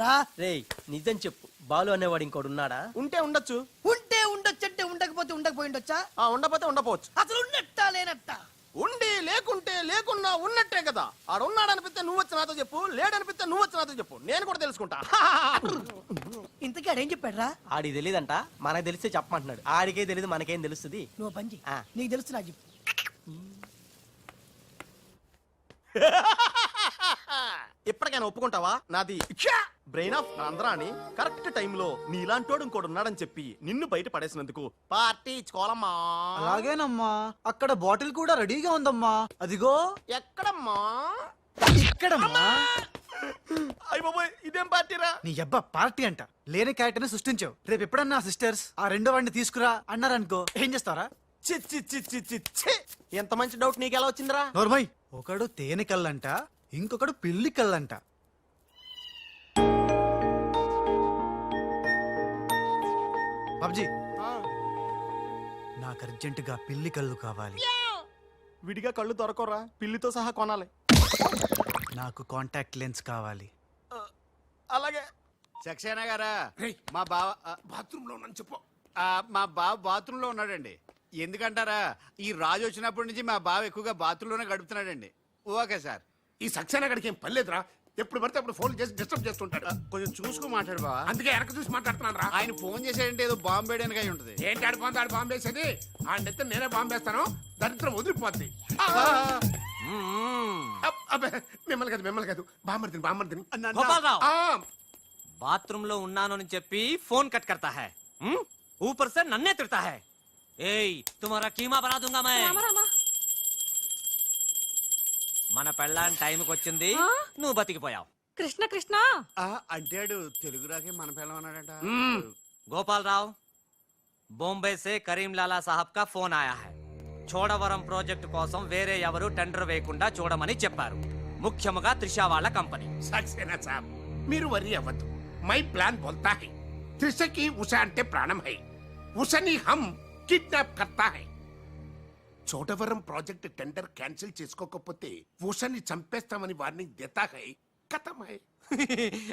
చెప్పరా? రేయ్ నిజం చెప్పు, బాలు అనేవాడు ఇంకోడు ఉన్నాడా? ఉంటే ఉండొచ్చు. ఉంటే ఉండొచ్చు అంటే ఉండకపోతే ఉండకపోయి ఉండొచ్చా? ఉండపోతే ఉండపోవచ్చు. అసలు ఉన్నట్టా లేనట్టా? ఉండి లేకుంటే లేకున్నా ఉన్నట్టే కదా. ఆడు ఉన్నాడనిపిస్తే నువ్వు వచ్చి నాతో చెప్పు, లేడనిపిస్తే నువ్వు వచ్చి నాతో చెప్పు, నేను కూడా తెలుసుకుంటా. ఇంతకీ ఆడేం చెప్పాడురా? ఆడికి తెలియదంట, మనకు తెలిస్తే చెప్పమంటున్నాడు. ఆడికే తెలియదు, మనకేం తెలుస్తుంది? నువ్వు పంచి ఆ. నీకు తెలుసు నాకు చెప్పు. ఇప్పటికైనా ఒప్పుకుంటావా? నాది బ్రెయిన్ ఆఫ్ ఆంధ్రా అని కరెక్ట్ టైంలో నీలాంటోడు ఇంకోటి ఉన్నాడని చెప్పి నిన్ను బయట పడేసినందుకు పార్టీ ఇచ్చుకోవాలమ్మా. అలాగేనమ్మా, అక్కడ బాటిల్ కూడా రెడీగా ఉందమ్మా. అదిగో ఎక్కడమ్మా? ఇక్కడమ్మా. అయ్య బాబోయ్, ఇదేం పార్టీరా? నీ అబ్బా పార్టీ అంట లేని క్యారెక్టర్ ని సృష్టించావు. రేపు ఎప్పుడన్నా సిస్టర్స్ ఆ రెండో వాడిని తీసుకురా అన్నారనుకో, ఏం చేస్తారా? చి చి చి చి చి చి. ఎంత మంచి డౌట్ నీకు ఎలా వచ్చిందిరా? నోర్మై, ఒకడు తేనె కళ్ళంట, ఇంకొకడు పిల్లి కళ్ళంట. బాబ్జీ, నాకు అర్జెంటుగా పిల్లి కళ్ళు కావాలి. విడిగా కళ్ళు దొరకరా, పిల్లితో సహా కొనాలి. నాకు కాంటాక్ట్ లెన్స్ కావాలి. అలాగే. సక్సేనా గారా, మా బావ బాత్రూమ్ లో ఉన్నాను చెప్పు. మా బావ బాత్రూమ్ లో ఉన్నాడండి. ఎందుకంటారా, ఈ రాజు వచ్చినప్పటి నుంచి మా బావ ఎక్కువగా బాత్రూమ్ లోనే గడుపుతున్నాడండి. Okay sir. ఈ సక్సేనా గడికి ఏం పర్లేదురా, ఎప్పుడు పడితే అప్పుడు ఫోన్ చేసి డిస్టర్బ్ చేస్తుంటాడు. కొంచెం చూసుకో మాట్లాడు బావ. అందుకే వెనక చూసి మాట్లాడుతున్నాను రా. ఆయన ఫోన్ చేసాడంటే ఏదో బాంబు వేయడానికి అయి ఉంటది. ఏంటి ఆడిపోతే ఆడు బాంబు వేసేది? ఆ నెత్త నేనే బాంబు వేస్తాను, దరిద్రం వదిలిపోద్ది. మిమ్మల్ని కాదు బామ్మర్దిని. గోపాలరావు, బాత్రూమ్ లో ఉన్నాను అని చెప్పి ఫోన్ కట్ करता है, ऊपर से नन्हे तिरता है. ఏయ్, तुम्हारा कीमा बना दूंगा मैं. మన పెళ్ళాన్ టైంకి వచ్చింది, నువ్వు బతికిపోయావు. కృష్ణ కృష్ణ అంటాడు తెలుగు రాకే మన పిల్లం అన్నాడట. గోపాలరావు, బొంబే से కరీం లాలా సాహబ్ కా ఫోన్ ఆయా है. చోడవరం ప్రాజెక్ట్ కోసం వేరే ఎవరు టెండర్ వేయకుండా చూడమని చెప్పారు, ముఖ్యముగా త్రిషా వాళ్ళ కంపెనీ. సక్సేనా సాబ్, మీరు వరి అవ్వద్దు. మై ప్లాన్ బోల్తా హై. త్రిషకి ఉషా అంటే ప్రాణం హై. ఉషని హమ్ కిడ్నాప్ కర్తా హై. చోటవరం ప్రాజెక్ట్ టెండర్ క్యాన్సిల్ చేసుకోకపోతే ఉషని చంపేస్తామని వార్నింగ్ దేతా హై. ఖతం హై.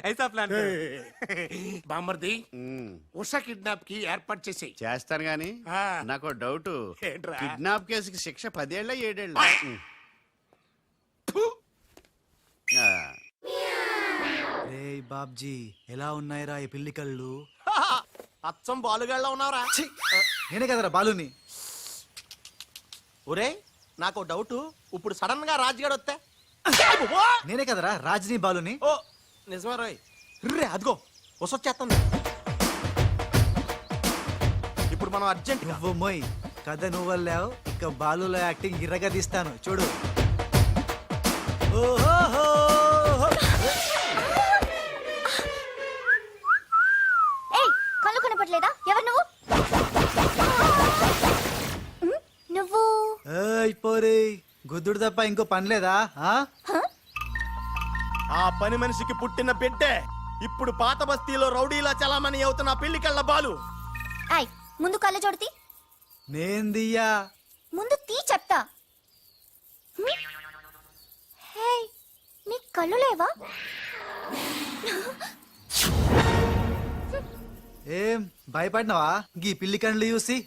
ఐసా ప్లాన్ బామర్ది, ఉషా కిడ్నాప్ కి ఏర్పాటు చేసేయ్. చేస్తాను గాని నాకు డౌట్. ఏంట్రా? కిడ్నాప్ కేసుకి శిక్ష 10 ఏళ్ళ 7 ఏళ్ళ? రే బాబ్జీ, ఎలా ఉన్నాయిరా ఈ పిల్లి కళ్ళు? అచ్చం బాలుగాళ్ళ ఉన్నావురా. ఛీ, నేనే కదరా బాలుని. ఒరే, నాకు డౌట్. ఇప్పుడు సడన్ గా రాజుగాడు వస్తే? నేనే కదరా రాజనీ బాలుని. ఓ నిజమే రోయ్. రే అదిగో వసొచ్చేస్తుంది. ఇప్పుడు మనం అర్జెంట్ నువ్వు మొయ్, కథ నువ్వు వెళ్ళావు, ఇక బాలులో యాక్టింగ్ ఇర్రగా తీస్తాను చూడు. ఓహో, కళ్ళు కనపడలేదా? ఎవరు నువ్వు? నువ్వు పోరే, గుద్దుడు తప్ప ఇంకో పని లేదా? ఆ పని మనిషికి పుట్టిన బిడ్డే ఇప్పుడు పాత బస్తీలో రౌడీలా చలామణి అవుతున్న పిల్లికళ్ళ బాలు. ఐ ముందు కళ్ళు చూడతి. నేందియ్యా, ముందు తీ చెప్తా. హే, నీ కళ్ళు లేవా? ఏం భయపడినావా గీ పిల్లి కండ్లు చూసి?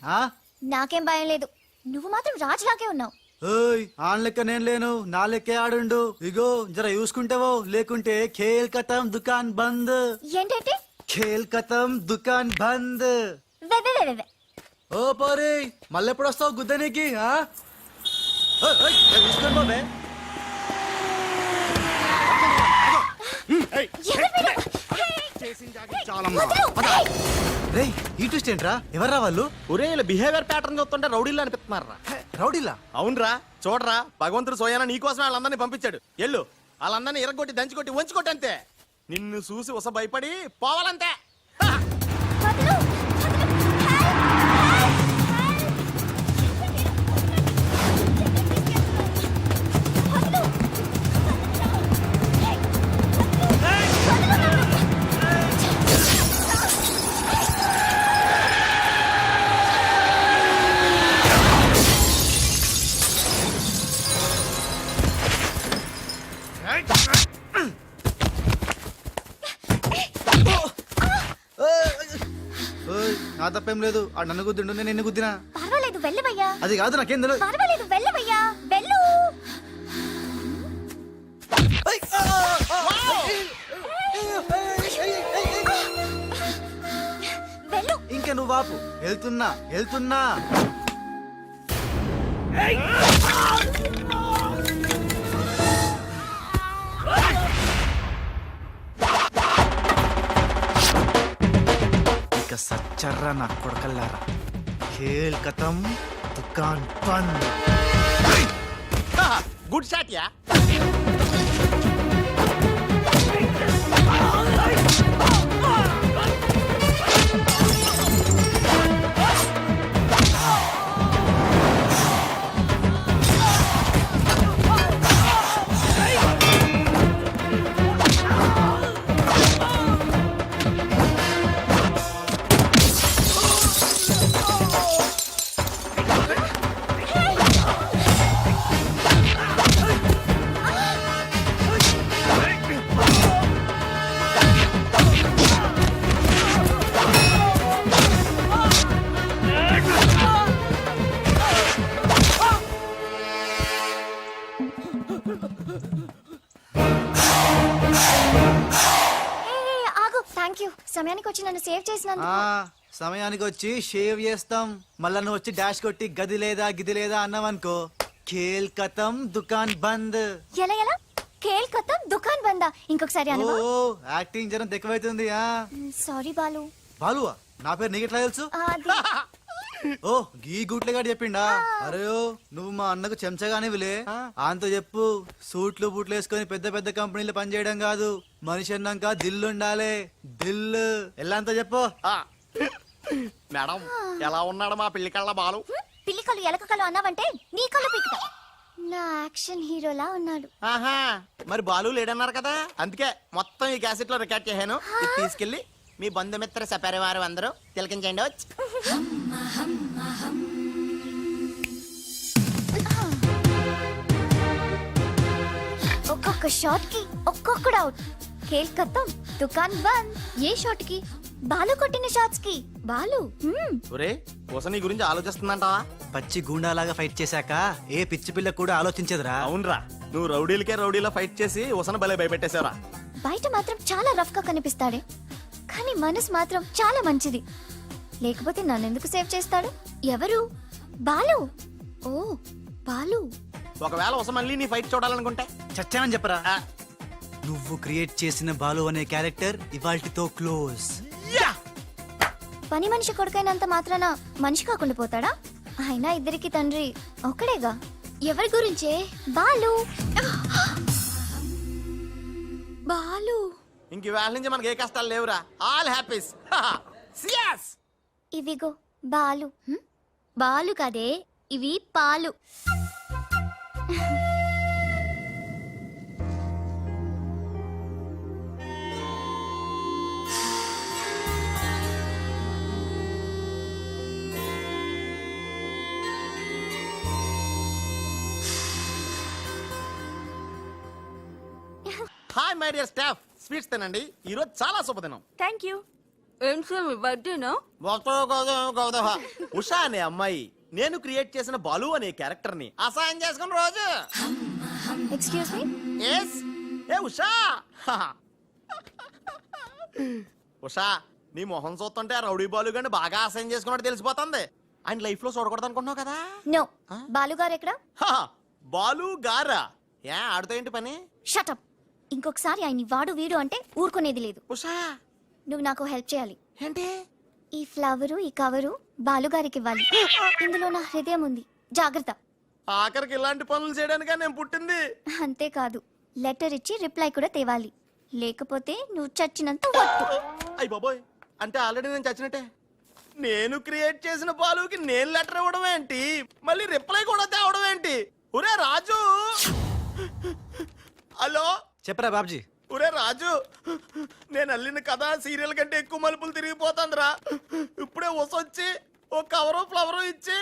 నాకేం భయం లేదు, నువ్వు మాత్రం రాజులాగే ఉన్నావు. ఓయ్, ఆన్ లెక్క నేను లేను, నా లెక్కే ఆడుండు. ఇగో జర చూసుకుంటావో, లేకుంటే ఖేల్ ఖతం దుకాన్ బంద్. ఏంటంటే? ఖేల్ ఖతం దుకాన్ బంద్. వెవెవెవె. ఓ పోరే, మళ్ళెప్పుడు వస్తావు గుద్దనికి? చూసుకోండి బాబే. రేయ్, ఈ ట్విస్ట్ ఏంట్రా? ఎవర్రా వాళ్ళు? ఒరే, ఇలా బిహేవియర్ ప్యాటర్న్ చూస్తుంటే రౌడీలు అనిపిస్తున్నారా? రౌడీలా? అవునరా, చూడరా, భగవంతుడు సోయానా నీకోసం వాళ్ళందరినీ పంపించాడు. ఎల్లు, వాళ్ళందరినీ ఎరగొట్టి దంచికొట్టి వంచుకొట్టి అంతే. నిన్ను చూసి ఉస భయపడి పోవాలంతే. వదలు, నా తప్పేం లేదు ఆ నన్ను గుద్దిండు నేను నిన్ను గుద్దినా. పర్వాలేదు వెళ్ళవయ్యా. అది కాదు నాకేం తెలియదు. పర్వాలేదు వెళ్ళవయ్యా, వెళ్ళు. వెళ్ళు. ఇంకా నువ్వు ఆపు. వెళ్తున్నా వెళ్తున్నా. ఇక సచ్చర్రా నా కొడకల్లారా. ఖేల్ ఖతం, దుకాన్ బంద్. గుడ్ షాట్ యా. ఆగు. థ్యాంక్ యూ, సమయానికి వచ్చి నన్ను సేవ్ చేసినందుకు. సమయానికి వచ్చి షేవ్ చేస్తాం. మళ్ళా నువ్వు వచ్చి డాష్ కొట్టి గది లేదా గిది లేదా అన్నావనుకో, ఖేల్ ఖతం, దుకాన్ బంద్. ఎలా ఎలా? ఖేల్ ఖతం, దుకాన్ బందా. ఇంకొకసారి ఓ అనవా? యాక్టింగ్ జరం ఎక్కువైతుంది. సారీ బాలు. బాలువా? నా పేరు నీకెట్లా తెలుసు? అది ఓ గీ గుట్లగాడు చెప్పిండా? అరే ఓ, నువ్వు మా అన్నకు చెంచగానే విలే. ఆయనతో చెప్పు, సూట్లు బూట్లు వేసుకొని పెద్ద పెద్ద కంపెనీలు పనిచేయడం కాదు, మనిషి అన్నాక దిల్లు ఉండాలి. దిల్లు ఎల్లంతా చెప్పు. మేడం ఎలా ఉన్నాడు మా పిల్లి కళ్ళ బాలు? పిల్లి కళ్ళు ఎలక కళ్ళు అన్నావంటే నీ కళ్ళు పీకుతా. నా యాక్షన్ హీరోలా ఉన్నాడు. ఆహా, మరి బాలు లేడన్నారు కదా, అందుకే మొత్తం ఈ క్యాసెట్ లో రికార్డ్ చేశాను. ఇది తీసుకెళ్లి మీ బంధుమిత్ర సపరివారు అందరూ తిలకించండి. వచ్చి ఒక్కొక్క షాట్ కి ఒక్కొక్కడు అవుట్. ఖేల్ ఖతం, దుకాన్ బంద్. ఏ షాట్ కి? బాలు కొట్టిన షాట్స్ కి. బాలు ఒరే కోసం నీ గురించి ఆలోచిస్తుందంటావా? పచ్చి గూండాలాగా ఫైట్ చేశాక ఏ పిచ్చి పిల్ల కూడా ఆలోచించదురా. అవునరా, నువ్వు రౌడీలకే రౌడీలో ఫైట్ చేసి ఉసన భలే భయపెట్టేశారా. బయట మాత్రం చాలా రఫ్ గా కనిపిస్తాడే, కానీ మనసు మాత్రం చాలా మంచిది. లేకపోతే నన్నెందుకు సేవ్ చేస్తాడు? ఎవరు? బాలు. ఓ బాలు. ఒకవేళ ఉస మళ్ళీ నీ ఫైట్ చూడాలనుకుంటే చచ్చానని చెప్పరా. ఆ, నువ్వు క్రియేట్ చేసిన బాలు అనే క్యారెక్టర్ ఇవాల్టితో క్లోజ్. పని మనిషి కొడుకైనంత మాత్రాన మనిషి కాకుండా పోతాడా? అయినా ఇద్దరికి తండ్రి ఒక్కడేగా. ఎవరి గురించే? బాలు. బాలు. ఇంక ఇవాళ నుంచి మనకి ఏ కష్టాలు లేవురా. All happies. సియాస్. ఇవిగో బాలు. బాలు కదే, ఇవి పాలు. Hi my dear staff, sweets తినండి. ఈ రోజు చాలా శుభదినం. Thank you. ఏం సార్ మీ బర్త్డేనా? ఉషా అనే అమ్మాయి నేను క్రియేట్ చేసిన బాలు అనే క్యారెక్టర్ ని అసహాయం చేసుకున్న రోజు. Excuse me. ఎస్. ఏ ఉషా. ఉషా, నీ మొహం చూస్తుంటే ఆ రౌడీ బాలు గాని బాగా అసహాయం చేసుకున్నట్టు తెలిసిపోతుంది. ఆయన లైఫ్ లో చూడకూడదు అనుకుంటున్నావు కదా. నో. బాలు గారు ఎక్కడ? బాలు గారా? ఏ ఆడుతో ఏంటి పని? షటప్. ఇంకొకసారి ఆయన్ని వాడు వీడు అంటే ఊరుకునేది లేదు. ఉషా, నువ్వు నాకు హెల్ప్ చేయాలి. ఏంటి? ఈ ఫ్లవరు, ఈ కవరు బాలుగారికి ఇవ్వాలి. ఇందులో నా హృదయం ఉంది, జాగ్రత్త. ఆఖరికి ఇలాంటి పనులు చేయడానికే నేను పుట్టింది. అంతేకాదు, లెటర్ ఇచ్చి రిప్లై కూడా తేవాలి. లేకపోతే నువ్వు చచ్చినంత వట్టు. అయ్య బాబోయ్, అంటే ఆల్రెడీ నేను చచ్చినట్టే. నేను క్రియేట్ చేసిన బాలుకి నేను లెటర్ ఇవ్వడం ఏంటి, మళ్ళీ రిప్లై కూడా తేవడం ఏంటి? ఒరే రాజు. హలో చెప్పరా బాబ్జీ. ఒరే రాజు, నేను అల్లిన కథ సీరియల్ కంటే ఎక్కువ మలుపులు తిరిగిపోతుందిరా. ఇప్పుడే వసొచ్చి ఓ కవరు ఫ్లవరు ఇచ్చి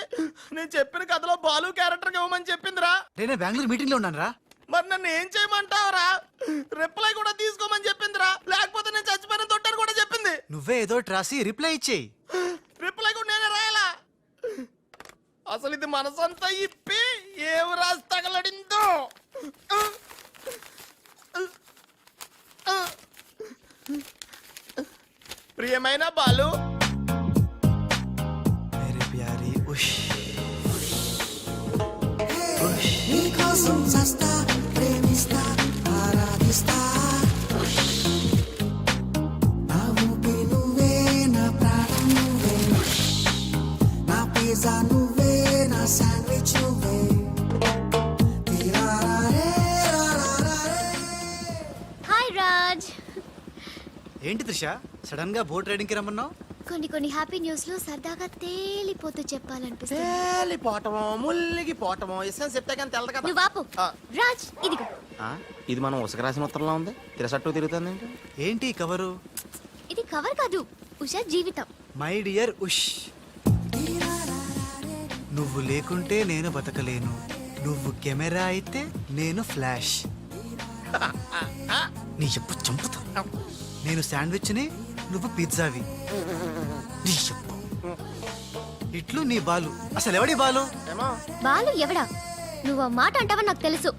నేను చెప్పిన కథలో బాలు క్యారెక్టర్ ఇవ్వమని చెప్పిందిరా. నేను బెంగళూరు మీటింగ్ లో ఉన్నాను రా. మరి నన్ను ఏం చేయమంటావురా? రిప్లై కూడా తీసుకోమని చెప్పిందిరా, లేకపోతే నేను చచ్చిపోయిన తొట్టని కూడా చెప్పింది. నువ్వే ఏదో రాసి రిప్లై ఇచ్చేయి. రిప్లై అసలు ఇది మనసంతా ఇప్పి ఏం రాసి తగలడిందో. ప్రియమైన బాలు, మేరే ప్యారీ ఉష్ నీకోసం సస్తా ప్రేమిస్తా ఆరాధిస్తా నా ఊపిరి నువ్వే నా ప్రాణం నువ్వే నా పిజ్జా నువ్వే నా శాండ్విచ్ నువ్వే హాయ్ రాజ్. ఏంటి త్రిష సడన్ గా బోట్ రైడింగ్ కి రమ్మన్నావు? కొన్ని హ్యాపీ న్యూస్ లో సరదాగా తేలిపోతూ చెప్పాలనిపిస్తుంది. తేలిపోవటమో ముల్లిగిపోవటమో ఇష్టం చెప్తే కానీ తెలదు కదా. నువ్వు ఆపు. ఆ. రాజ్ ఇదిగో. ఇది మనం ఉసక రాసిన ఉత్తరంలో ఉంది. తిరసట్టు తిరుగుతుంది. ఏంటి ఈ కవరు? ఇది కవర్ కాదు, ఉషా జీవితం. మై డియర్ ఉష్, నువ్వు లేకుంటే నేను బతకలేను. నువ్వు కెమెరా అయితే నేను ఫ్లాష్. నీ చెప్పు చంపుతా. నేను శాండ్విచ్ని, నువ్వు పిజ్జావి. నీ చెప్పు ఇట్లు నీ బాలు. అసలు ఎవడి బాలు? బాలు ఎవడా? నువ్వు ఆ మాట అంటావని నాకు తెలుసు.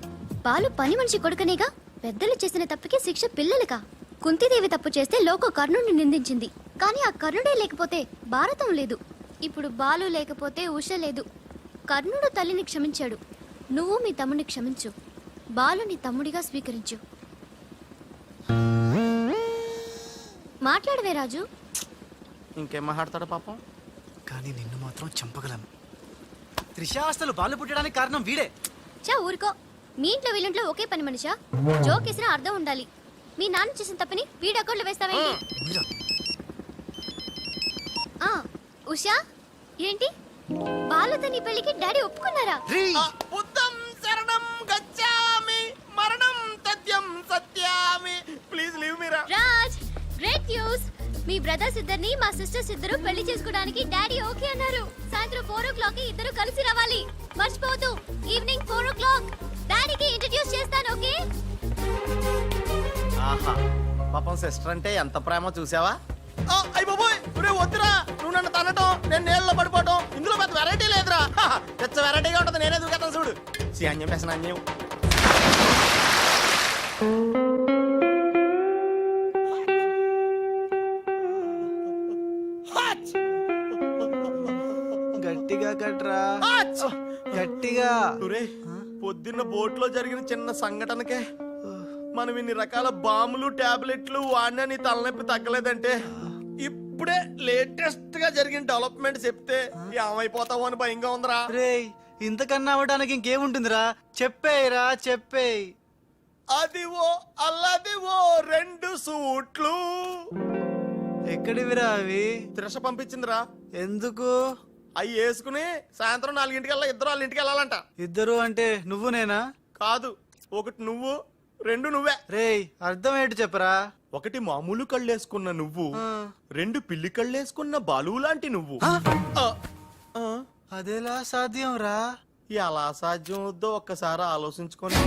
బాలు పని మనిషి కొడుకనేగా. పెద్దలు చేసిన తప్పుకి శిక్ష పిల్లలకా? కుంతీదేవి తప్పు చేస్తే లోక కర్ణుడిని నిందించింది. కానీ ఆ కర్ణుడే లేకపోతే భారతం లేదు. ఇప్పుడు బాలు లేకపోతే ఉష లేదు. కర్ణుడు తల్లిని క్షమించాడు. నువ్వు మీ తమ్ముడిని క్షమించు. బాలు నీ తమ్ముడిగా స్వీకరించు. మాట్లాడవే రాజు. ఇంకేం మాట్లాడతాడు పాపం. కానీ నిన్ను మాత్రం చంపగలను. త్రిష అసలు బాలు పుట్టడానికి కారణం వీడే. చా ఊరుకో. మీ ఇంట్లో వీళ్ళింట్లో ఒకే పని మనిషా? జోక్ వేసినా అర్థం ఉండాలి. మీ నాన్న చేసిన తప్పని వీడి అకౌంట్లో వేస్తావేంటి? మీరా? ఆ, ఉషా ఏంటి బాలుతో నీ పెళ్లికి డాడీ ఒప్పుకున్నారా? రేయ్! బుద్ధం శరణం గచ్చామి మరణం తథ్యం సత్యామి. Please leave Meera. Raj, great news. మీ బ్రదర్స్ ఇద్దరిని మా సిస్టర్స్ ఇద్దరు పెళ్లి చేసుకోవడానికి డాడీ ఓకే అన్నారు. సాయంత్రం 4 o'clock కి ఇద్దరు కలిసి రావాలి. మర్చిపోవద్దు. ఈవినింగ్ 4 o'clock డాడీకి ఇంట్రడ్యూస్ చేస్తాను. ఓకే? ఆహా, పాపం సిస్టర్ అంటే ఎంత ప్రేమో చూసావా? అయ్య బాబోయ్, ఒరే వద్దురా. నువ్వు నన్ను తనటం, నేను నీళ్ళలో పడిపోవటం, ఇందులో పెద్ద వెరైటీ లేదురా. పెద్ద వెరైటీగా ఉంటుంది. నేనే దూకేస్తాను చూడు. సి అన్యం పేసిన అన్యం. గట్టిగా కట్రా, గట్టిగా. ఒరే, పొద్దున్న బోట్లో జరిగిన చిన్న సంఘటనకే మనం ఇన్ని రకాల బాంబులు టాబ్లెట్లు వాడినా నీ తలనొప్పి తగ్గలేదంటే ఇప్పుడే లేటెస్ట్ గా జరిగిన డెవలప్మెంట్ చెప్తే ఏమైపోతావు అని భయంగా ఉందిరా. రేయ్, ఇంతకన్నా అవ్వడానికి ఇంకేముంటుందిరా? చెప్పేయరా, చెప్పేయ్. అదివో అల్లదివో 2 సూట్లు. ఎక్కడివిరా అవి? త్రిష పంపించిందిరా. ఎందుకు? అవి వేసుకుని సాయంత్రం 4 ఇద్దరు వాళ్ళ ఇంటికి వెళ్ళాలంట. ఇద్దరు అంటే నువ్వు నేనా? కాదు, ఒకటి నువ్వు, 2 నువ్వే. రేయ్, అర్థం ఏంటి చెప్పరా? ఒకటి మామూలు కళ్ళేసుకున్న నువ్వు, 2 పిల్లి కళ్ళేసుకున్న బాలు లాంటి నువ్వు. అదెలా సాధ్యం రా? ఎలా సాధ్యం వద్దో ఒక్కసారి ఆలోచించుకొని.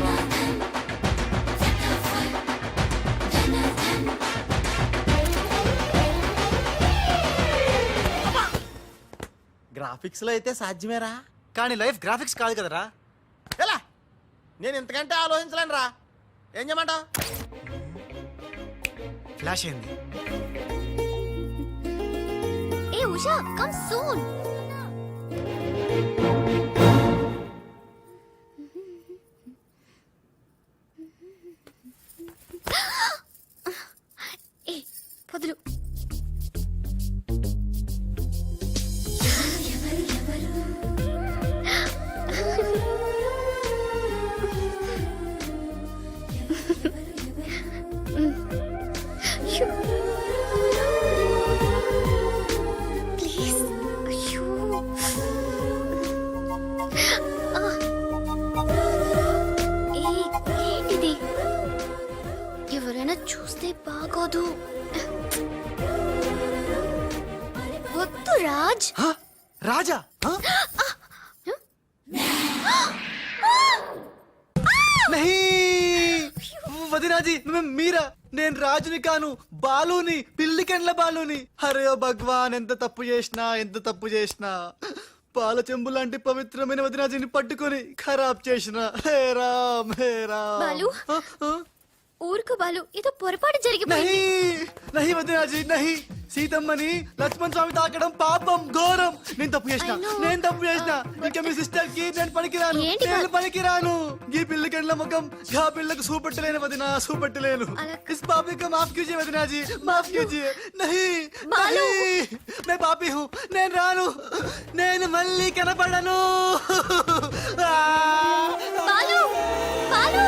గ్రాఫిక్స్ లో అయితే సాధ్యమేరా, కానీ లైఫ్ గ్రాఫిక్స్ కాదు కదరా. ఎలా? నేను ఇంతకంటే ఆలోచించలేను రా. ఏం చేయమంటావు? ఫ్లాష్ అయింది. ఏ ఉషా, కమ్ సూన్. ఏ వదులు. ప్లీజ్. అయ్యో. ఏంటిది? ఎవరైనా చూస్తే బాగోదు. వద్దు రాజ్. హ? రాజా? హ? నహీ! వదినాజీ, మీరా? నేను రాజుని కాను, బాలుని, పిల్లికెండ్ల బాలుని. అరే భగవాన్, ఎంత తప్పు చేసినా, ఎంత తప్పు చేసినా పాల చెంబు లాంటి పవిత్రమైన వదినాజీని పట్టుకొని ఖరాబ్ చేసిన హే రామ్ హే రామ్ బాలు. ఊరుకు బాలు, ఏదో పొరపాటు జరిగిపోయింది. నహి వదినాజీ నహి. సీతమ్మని లక్ష్మణ్ స్వామి తాకడం పాపం ఘోరం. నేను తప్పు చేసిన I know. ఇంకా మీ సిస్టర్ కి నేను పనికిరాను. ఏంటి నేను పనికిరాను. ఈ పిల్లకి ఎండ్ల ముఖం ఆ పిల్లకు చూపెట్టలేను వదినా, చూపెట్టలేను. అలా- इस पापी को माफ कीजिए वदना जी, माफ कीजिए. नहीं बालू. नहीं, मैं पापी हूँ. నేను రాను, నేను మళ్ళీ కనపడను. బాలు బాలు.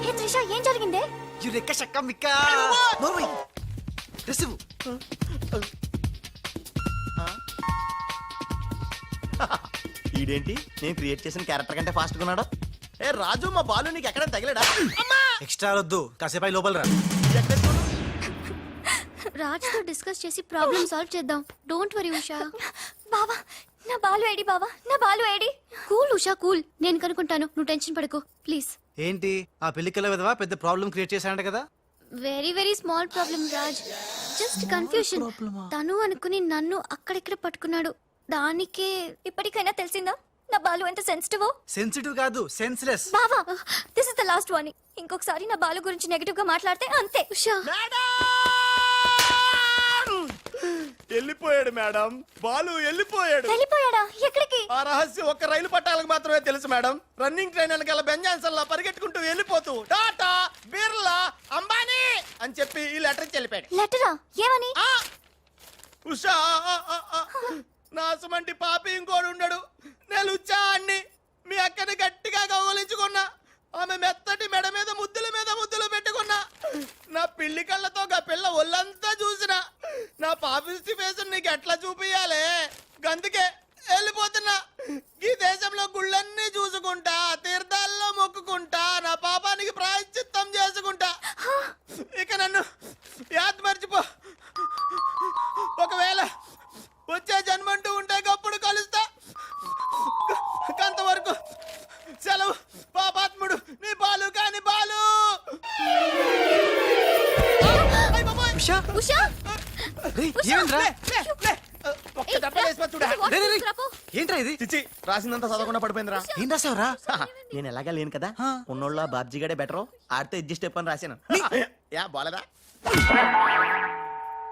హే త్రిష, ఏం జరిగిందే? యురెక్క షక్క మిక్క. నోర్మై రిసివ్. ఈడేంటి నేను క్రియేట్ చేసిన క్యారెక్టర్ కంటే ఫాస్ట్ గా ఉన్నాడు. ఏ రాజు, మా బాలు నీకు ఎక్కడ తగిలాడా? ఎక్స్ట్రా వద్దు, కాసేపు లోపల రా. రాజ్తో డిస్కస్ చేసి ప్రాబ్లం సాల్వ్ చేద్దాం. Don't worry Usha. బావా, నా బాలు ఏడి బావా, నా Balu AD? Cool Usha cool, నేను కనుక్కుంటాను, నువ్వు టెన్షన్ పడకు ప్లీజ్. ఏంటి ఆ పెళ్లికల విధవా పెద్ద ప్రాబ్లం క్రియేట్ చేశాడంట కదా? Very very small problem Raj, just confusion. తను అనుకుని నన్ను అక్కడిక్కడ పట్టుకున్నాడు, దానికే. ఇప్పటికైనా తెలిసిందా నా బాలు ఎంత సెన్సిటివ్? సెన్సిటివ్ కాదు, సెన్స్లెస్. బావా, this is the last warning. ఇంకొకసారి నా బాలు గురించి నెగటివ్ గా మాట్లాడితే అంతే. ఉషా, వెళ్ళిపోయాడు మేడం, బాలు వెళ్ళిపోయాడు. వెళ్ళిపోయాడా? ఎక్కడికి? ఆ రహస్యం ఒక్క రైలు పట్టాలకు మాత్రమే తెలుసు మేడం. రన్నింగ్ ట్రైన్ వెనకాల బెంజాన్సన్ పరిగెట్టుకుంటూ వెళ్ళిపోతూ టాటా, బిర్లా, అంబానీ అని చెప్పి ఈ లెటర్ ఇచ్చి వెళ్ళిపోయాడు. లెటరా? ఏమని? ఉషా, నా సుమంటి పాపి ఇంకోడు ఉండడు. నేను లుచ్చా అన్ని మీ అక్కని గట్టిగా కౌగలించుకున్నా. ఆమె మెత్తటి మెడ మీద ముద్దులు పెట్టుకున్నా. నా పిల్లి కళ్ళతో గా పిల్ల ఒళ్ళంతా చూసిన. నా పాపిస్టి ఫేస్ నీకు ఎట్లా చూపియాలే? గందుకే వెళ్ళిపోతున్నా. ఈ దేశంలో గుళ్ళన్నీ చూసుకుంటా, తీర్థాల్లో మొక్కుకుంటా, నా పాపానికి ప్రాయశ్చిత్తం చేసుకుంటా. ఇక నన్ను యాద్ మర్చిపో. ఒకవేళ వచ్చే జన్మంటూ ఉంటే గప్పుడు కలుస్తా. అంతవరకు సెలవు. పాపాత్ముడు నీ బాలు కాని బాలు. ఉషా, ఉషా, ఏమైందిరా? ఒక్క దెబ్బ వేసిపోతుడా. రే, రే, రే. ఏంట్రా ఇది? చిచ్చి, రాసిందంతా చదవకుండా పడిపోయిందిరా. ఏం రాసావురా? నేను ఎలాగా లేను కదా, ఉన్నోళ్ళ బాబ్జీ గడే బెటర్, ఆడితే అడ్జస్ట్ అయిపోయి రాశాను. యా బాలేదా?